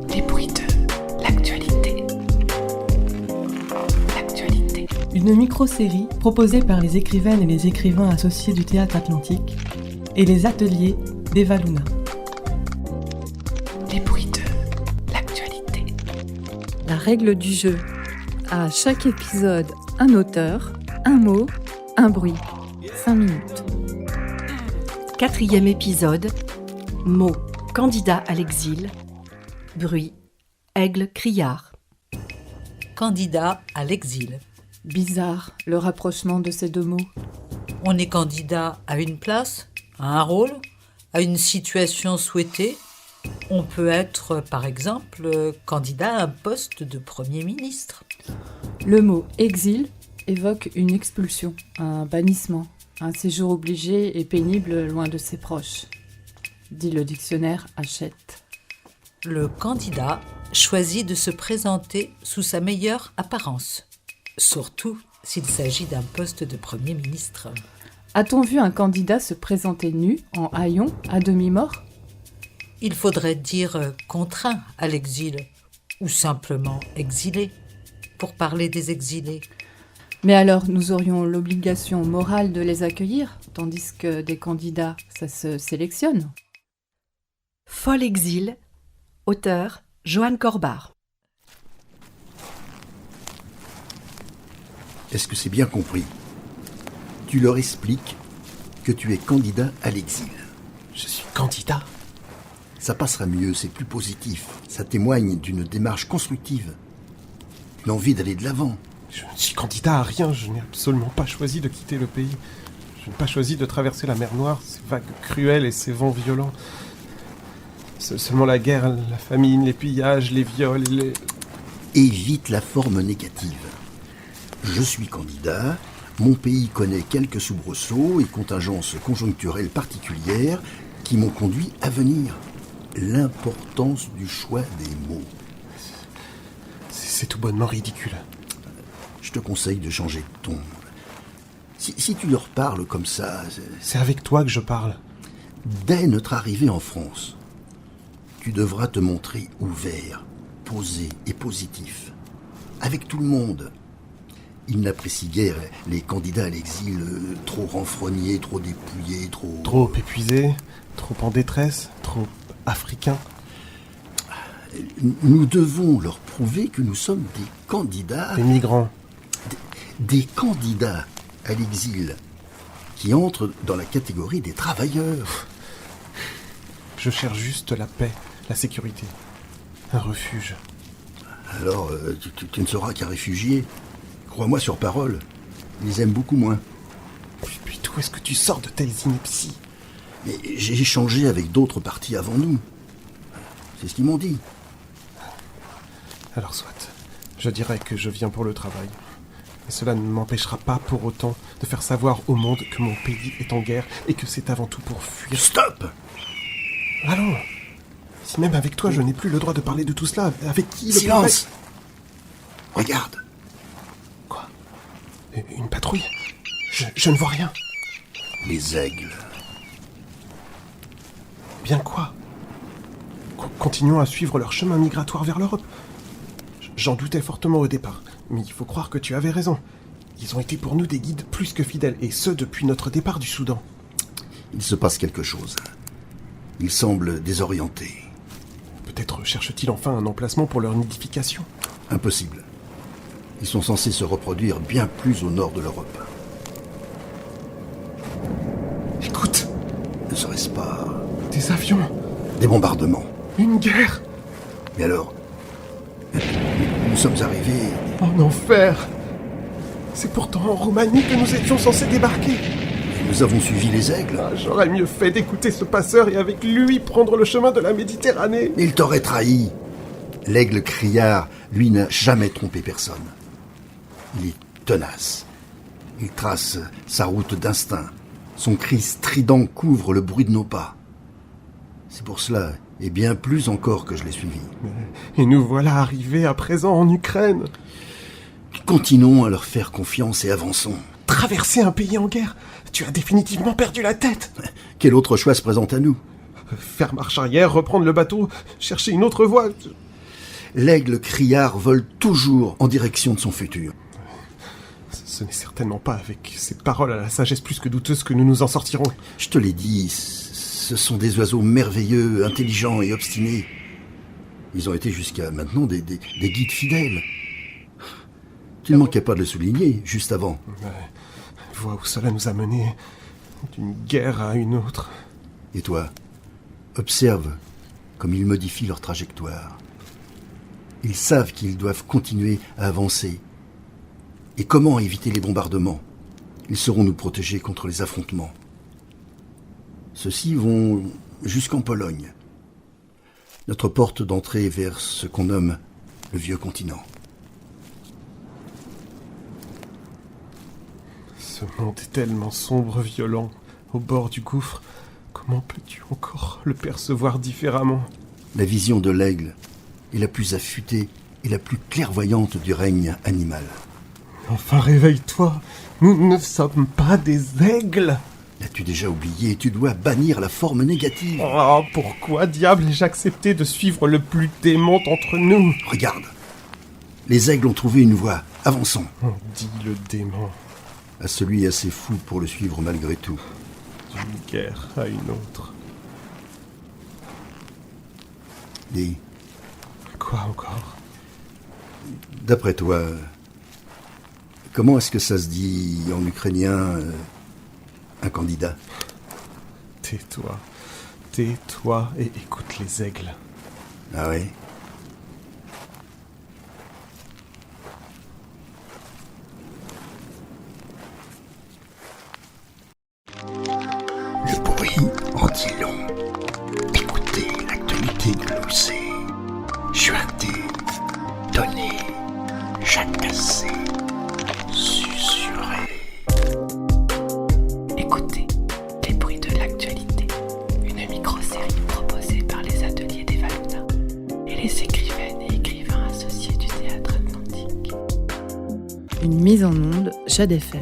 Les bruits de l'actualité. Une micro-série proposée par les écrivaines et les écrivains associés du Théâtre Atlantique et les ateliers d'Eva Luna. Les bruits de l'actualité. La règle du jeu. À chaque épisode, un auteur, un mot, un bruit. 5 minutes. 4e épisode. Mot, candidat à l'exil. Bruit, aigle criard. Candidat à l'exil. Bizarre, le rapprochement de ces deux mots. On est candidat à une place, à un rôle, à une situation souhaitée. On peut être, par exemple, candidat à un poste de Premier ministre. Le mot exil évoque une expulsion, un bannissement, un séjour obligé et pénible loin de ses proches. Dit le dictionnaire Hachette. Le candidat choisit de se présenter sous sa meilleure apparence, surtout s'il s'agit d'un poste de Premier ministre. A-t-on vu un candidat se présenter nu, en haillons, à demi-mort ? Il faudrait dire contraint à l'exil, ou simplement exilé, pour parler des exilés. Mais alors, nous aurions l'obligation morale de les accueillir, tandis que des candidats, ça se sélectionne. Folle exil. Auteur, Joanne Corbard. Est-ce que c'est bien compris ? Tu leur expliques que tu es candidat à l'exil. Je suis candidat ? Ça passera mieux, c'est plus positif. Ça témoigne d'une démarche constructive. Une envie d'aller de l'avant. Je ne suis candidat à rien, je n'ai absolument pas choisi de quitter le pays. Je n'ai pas choisi de traverser la mer Noire, ces vagues cruelles et ces vents violents. Seulement la guerre, la famine, les pillages, les viols et les... Évite la forme négative. Je suis candidat, mon pays connaît quelques soubresauts et contingences conjoncturelles particulières qui m'ont conduit à venir. L'importance du choix des mots. C'est tout bonnement ridicule. Je te conseille de changer de ton. Si tu leur parles comme ça... C'est avec toi que je parle. Dès notre arrivée en France, tu devras te montrer ouvert, posé et positif. Avec tout le monde. Ils n'apprécient guère les candidats à l'exil trop renfrognés, trop dépouillés, trop... Trop épuisés, trop en détresse, trop africains. Nous devons leur prouver que nous sommes des candidats... Des migrants. Des candidats à l'exil qui entrent dans la catégorie des travailleurs. Je cherche juste la paix, la sécurité, un refuge. Alors, tu ne seras qu'un réfugié. Crois-moi sur parole, ils les aiment beaucoup moins. Puis d'où est-ce que tu sors de telles inepties ? Mais j'ai échangé avec d'autres partis avant nous. C'est ce qu'ils m'ont dit. Alors soit, je dirais que je viens pour le travail. Et cela ne m'empêchera pas pour autant de faire savoir au monde que mon pays est en guerre et que c'est avant tout pour fuir. Stop ! Allons ! Si même avec toi je n'ai plus le droit de parler de tout cela, avec qui le Silence ! Regarde. Quoi ? Une patrouille ? Je ne vois rien. Les aigles. Bien quoi ? Continuons à suivre leur chemin migratoire vers l'Europe. J'en doutais fortement au départ, mais il faut croire que tu avais raison. Ils ont été pour nous des guides plus que fidèles, et ce depuis notre départ du Soudan. Il se passe quelque chose. Ils semblent désorientés. Peut-être cherchent-ils enfin un emplacement pour leur nidification. Impossible. Ils sont censés se reproduire bien plus au nord de l'Europe. Écoute ! Ne serait-ce pas... Des avions ! Des bombardements. Une guerre ! Mais alors... Nous sommes arrivés... En enfer ! C'est pourtant en Roumanie que nous étions censés débarquer. et nous avons suivi les aigles. Ah, j'aurais mieux fait d'écouter ce passeur et avec lui prendre le chemin de la Méditerranée. Il t'aurait trahi. L'aigle criard, lui, n'a jamais trompé personne. Il est tenace. Il trace sa route d'instinct. Son cri strident couvre le bruit de nos pas. C'est pour cela, et bien plus encore, que je l'ai suivi. Et nous voilà arrivés à présent en Ukraine. Continuons à leur faire confiance et avançons. Traverser un pays en guerre, tu as définitivement perdu la tête. Quel autre choix se présente à nous ? Faire marche arrière, reprendre le bateau, chercher une autre voie. L'aigle criard vole toujours en direction de son futur. Ce n'est certainement pas avec ces paroles à la sagesse plus que douteuse que nous nous en sortirons. Je te l'ai dit, ce sont des oiseaux merveilleux, intelligents et obstinés. Ils ont été jusqu'à maintenant des guides fidèles. Tu ne manquais pas de le souligner, juste avant. Vois où cela nous a menés, d'une guerre à une autre. Et toi, observe comme ils modifient leur trajectoire. Ils savent qu'ils doivent continuer à avancer. Et comment éviter les bombardements? Ils sauront nous protéger contre les affrontements. Ceux-ci vont jusqu'en Pologne. Notre porte d'entrée vers ce qu'on nomme le vieux continent. Ce monde est tellement sombre, violent, au bord du gouffre. Comment peux-tu encore le percevoir différemment? La vision de l'aigle est la plus affûtée et la plus clairvoyante du règne animal. Enfin, réveille-toi. Nous ne sommes pas des aigles. L'as-tu déjà oublié? Tu dois bannir la forme négative. Oh, pourquoi, diable, ai-je accepté de suivre le plus démon d'entre nous? Regarde. Les aigles ont trouvé une voie. Avançons. Oh, dis le démon. À celui assez fou pour le suivre malgré tout. D'une guerre à une autre. Dis, Quoi encore? d'après toi, comment est-ce que ça se dit en ukrainien un candidat? Tais-toi. Tais-toi et écoute les aigles. Ah ouais? Le bruit en dit long. Écoutez l'actualité de l'OC. Chuinter, donner, jacasser, susurrer. Écoutez les bruits de l'actualité. Une micro-série proposée par les ateliers des Valuna et les écrivaines et écrivains associés du Théâtre Atlantique. Une mise en onde, Jade FM.